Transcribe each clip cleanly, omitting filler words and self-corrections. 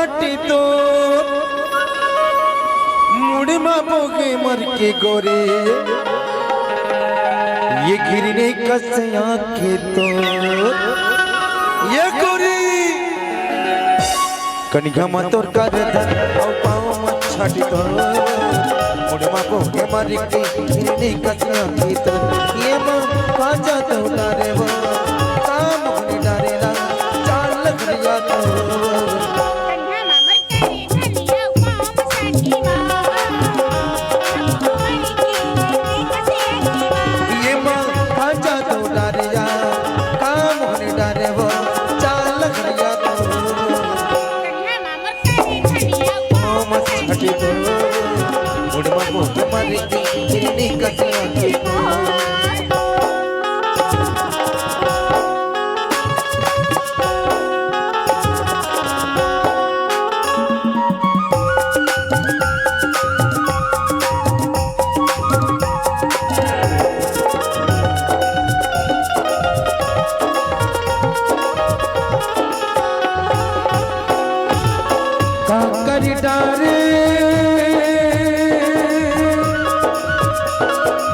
छाटी तो मुड़मा पोगे मर के गोरे ये गिरने कसे आंखें तो ये गोरी कनिका मतोर कर धन और पाँव मत छाटी तो मुड़मा पोगे मर के गिरने कसे आंखें तो ये माँ पाँचा तो डारे वो काम होने डारे ना चाल लगरिया तो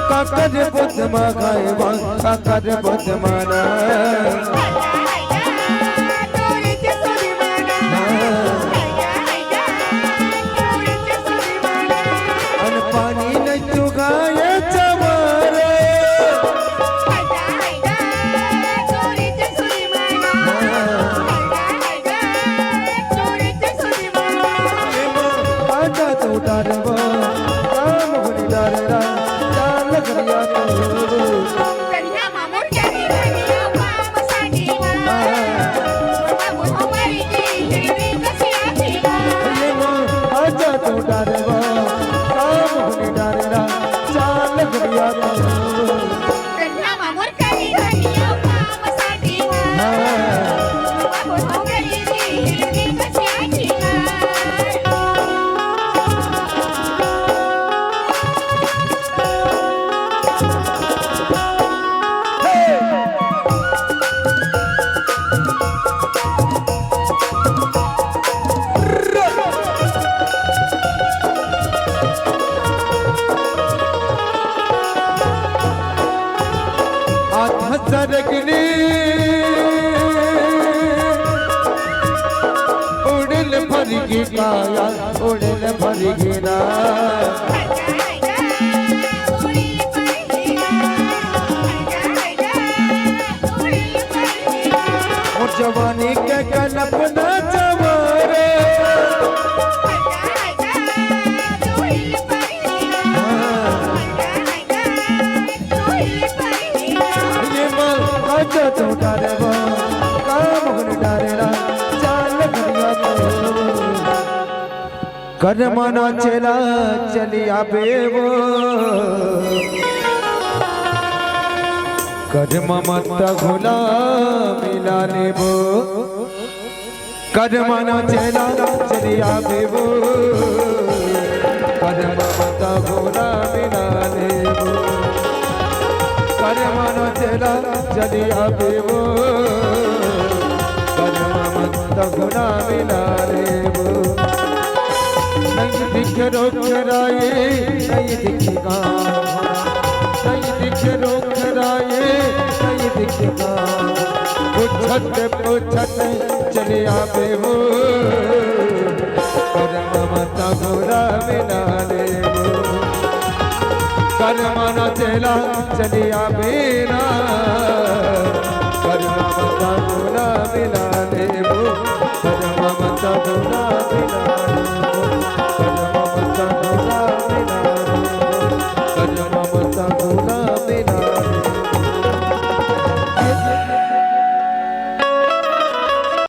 काकर बुद्धमा खाएवा काकर बुद्धमाना अन पानी नहीं तू गाये चमारे आजा तो डारवा काम होनी डारेरा सरगनी उड़ल भरगी काया उड़ल भरगी ना और जवानी के कल्पना जवारे तो डारे वो काम होने डारेरा चाल घरिया तो कर मना चला चलिया बेवो कर ममता घोला मिला लेबो कर मना चला चलिया बेवो कर ममता घोला मिला लेबो कर मना चला चलिया बेवो कर ममता घोला मिला लेबो नहीं दिख रोकराए नहीं दिखेगा नहीं दिख रोकराए नहीं दिखेगा पूछत चले आवे वो कर ममता घोड़ा मिला लेबो कर मना चला चले आवे ना कर ममता घोड़ा मिला